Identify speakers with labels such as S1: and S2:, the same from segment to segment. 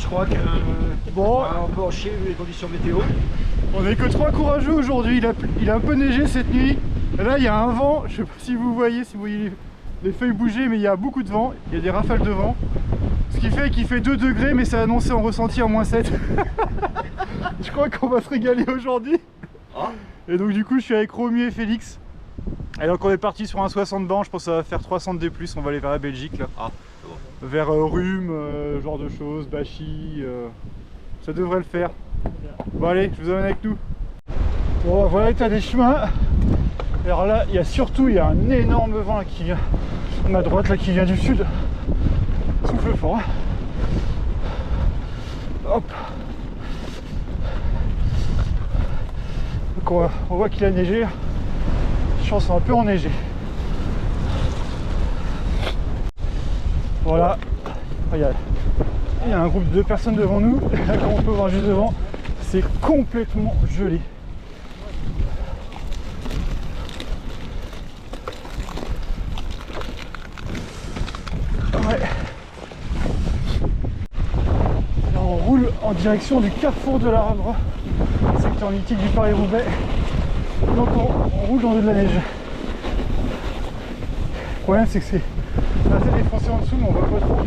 S1: crois que
S2: bon,
S1: on peut en chier vu les conditions météo.
S2: On n'est que 3 courageux aujourd'hui, il a un peu neigé cette nuit. Et là il y a un vent, je sais pas si vous voyez les feuilles bouger, mais il y a beaucoup de vent, il y a des rafales de vent. Ce qui fait qu'il fait 2 degrés, mais c'est annoncé en ressenti en -7. Je crois qu'on va se régaler aujourd'hui.
S1: Ah.
S2: Et donc du coup je suis avec Romu et Félix. Et donc on est parti sur un 60 bancs, je pense que ça va faire 300 D+, on va aller vers la Belgique là.
S1: Ah, c'est bon.
S2: Vers Rhume, genre de choses, Bachy, ça devrait le faire. Bon allez, je vous emmène avec nous. Bon voilà l'état des chemins. Alors là, il y a un énorme vent là, qui vient à ma droite, là, qui vient du sud. Souffle fort. Hein. Hop. Donc on voit qu'il a neigé. Chance un peu enneigé. Voilà. Il y a un groupe de 2 personnes devant nous. Là, comme on peut voir juste devant, c'est complètement gelé. Ouais. Là, on roule en direction du carrefour de l'Arbre, secteur mythique du Paris-Roubaix. Donc on roule dans de la neige. Le problème c'est que c'est assez défoncé en dessous, mais on voit pas trop.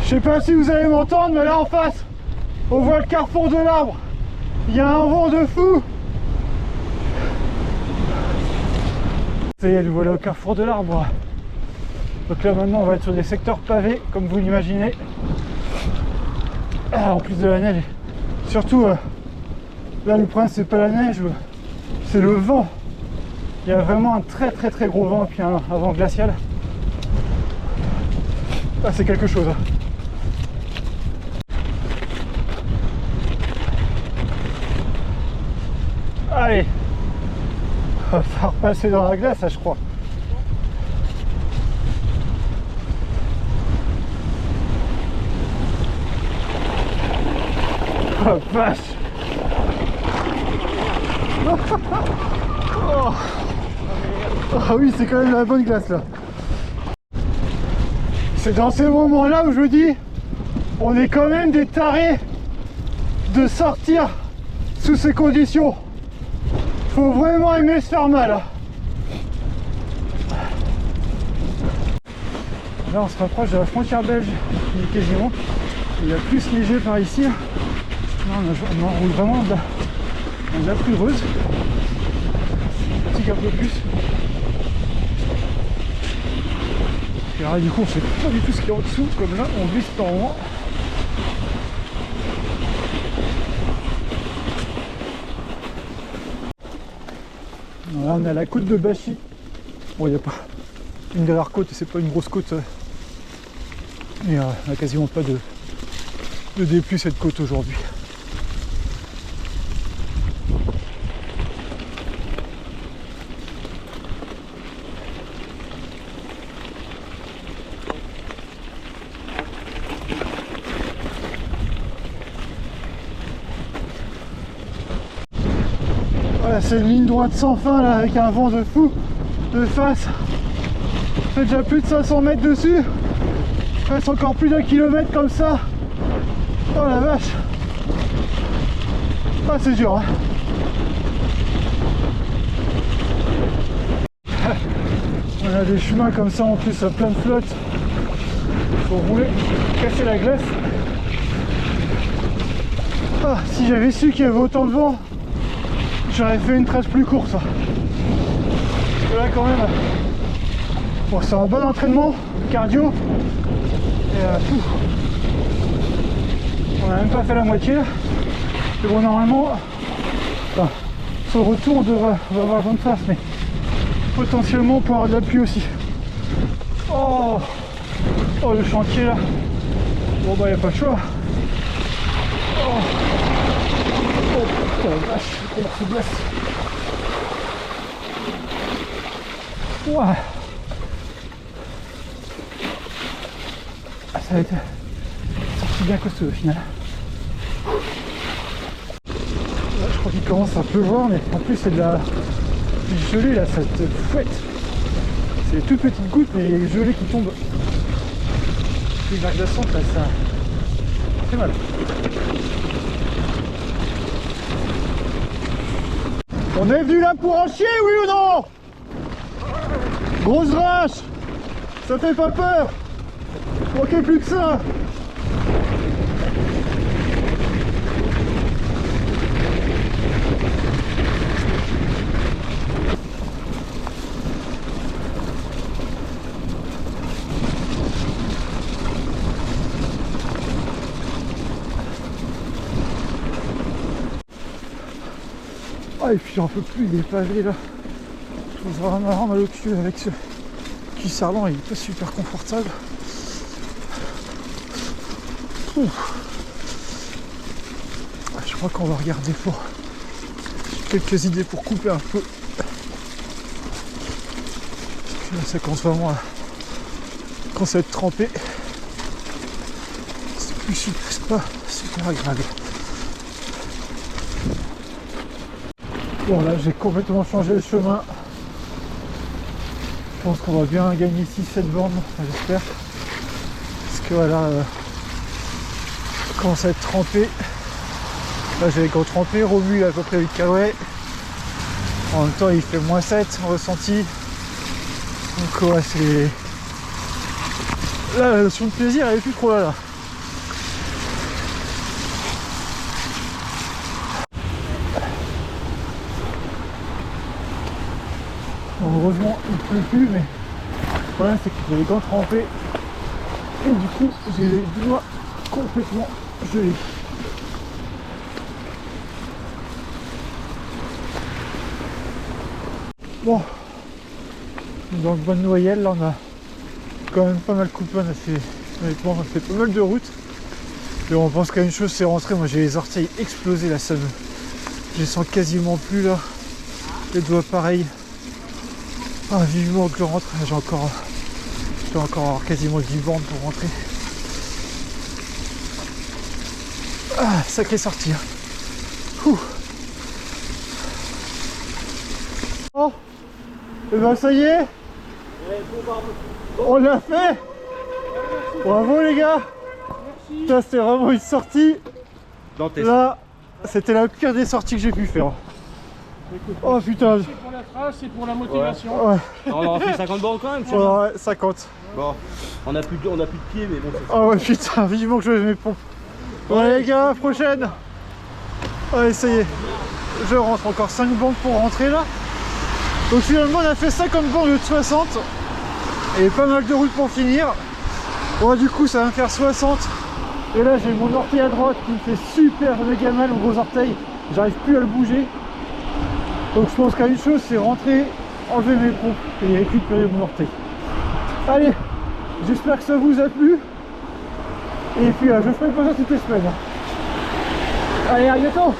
S2: Je sais pas si vous allez m'entendre, mais là en face, on voit le carrefour de l'Arbre. Il y a un vent de fou. Ça y est, nous voilà au carrefour de l'Arbre. Donc là maintenant on va être sur des secteurs pavés, comme vous l'imaginez. Ah, en plus de la neige, surtout là le problème c'est pas la neige, c'est le vent. Il y a vraiment un très gros vent et puis un vent glacial. Ah, c'est quelque chose. Allez, on va faire passer dans la glace, là, je crois. Oh vache. Oh. Ah oui, c'est quand même la bonne glace là. C'est dans ces moments là où je me dis, on est quand même des tarés de sortir sous ces conditions. Faut vraiment aimer se faire mal. Là on se rapproche de la frontière belge, quasiment. Il y a plus neigé par ici. Là, on roule vraiment de la poudreuse. On fatigue un peu plus. Et là du coup on sait pas du tout ce qu'il y a en dessous, comme là on glisse par moment. Là on est à la côte de Bachy. Bon, il n'y a pas une dernière côte, c'est pas une grosse côte. Mais on n'a quasiment pas de D+ cette côte aujourd'hui. Voilà, c'est une ligne droite sans fin là, avec un vent de fou de face. Ça fait déjà plus de 500 mètres dessus. Il reste encore plus d'1 kilomètre comme ça. Oh la vache. Ah, c'est dur hein. On a des chemins comme ça en plus à plein de flotte. Faut rouler, casser la glace. Ah, si j'avais su qu'il y avait autant de vent, j'aurais fait une trace plus courte. Parce que là quand même, bon, c'est un bon entraînement cardio. Et on n'a même pas fait la moitié. Et bon, normalement, enfin, sur le retour on va avoir bonne trace, mais potentiellement on peut avoir de la pluie aussi. Oh, oh le chantier là. Bon bah y a pas de choix. Oh, oh putain la vache, comment se blesse. Ouais. Ah, ça a été sorti bien costaud au final. Là, je crois qu'il commence à pleuvoir, mais en plus c'est de la gelée là, ça te fouette. C'est des toutes petites gouttes, mais il y a les gelées qui tombent. Puis la glaçante, là, ça fait mal. On est venu là pour en chier, oui ou non? Grosse vache! Ça fait pas peur! Manquez plus que ça! Ah, et puis j'en peux plus des pavés là. Je trouve vraiment mal au cul avec ce cuissarlant, il est pas super confortable. Ouf. Ah, je crois qu'on va regarder pour quelques idées pour couper un peu. Puis là, ça commence vraiment à. Quand ça va être trempé, c'est pas super agréable. Bon, là j'ai complètement changé le chemin. Je pense qu'on va bien gagner 6-7 bornes, j'espère. Parce que voilà, quand ça va être trempé, là j'avais gros trempé, Romu il a à peu près 8 kW. En même temps il fait -7 en ressenti. Donc ouais, c'est. Là la notion de plaisir elle est plus trop là. Bon, heureusement il ne pleut plus, mais le problème c'est que j'ai les gants trempés et du coup j'ai les doigts complètement gelés. Bon, dans le Bonne Noyelle là on a quand même pas mal coupé, honnêtement on a fait pas mal de routes et on pense qu'à une chose c'est rentrer. Moi j'ai les orteils explosés là, je les sens quasiment plus là, les doigts pareil. Ah, vivement que je rentre, je dois encore avoir quasiment 10 bornes pour rentrer. Ah, sacrée sortie. Ouh. Oh, et ben ça y est, on l'a fait. Bravo les gars. Ça c'était vraiment une sortie. Là, c'était la pire des sorties que j'ai pu faire. Oh putain.
S3: C'est pour la trace, c'est pour la motivation.
S2: Ouais.
S1: On aura fait 50 bornes quand même.
S2: Ouais, 50.
S1: Bon, on a plus de pied, mais bon.
S2: Oh ouais putain, vivement que je lève mes pompes. Bon les gars, prochaine. Allez, ça y est. Je rentre, encore 5 bandes pour rentrer là. Donc finalement on a fait 50 bandes de 60. Et pas mal de routes pour finir. Bon du coup ça va me faire 60. Et là j'ai mon orteil à droite qui me fait super méga mal, mon gros orteil. J'arrive plus à le bouger. Donc je pense qu'à une chose c'est rentrer, enlever mes pompes et récupérer mon orteil. Allez, j'espère que ça vous a plu. Et puis je ferai pas ça toutes les semaines. Allez, à bientôt.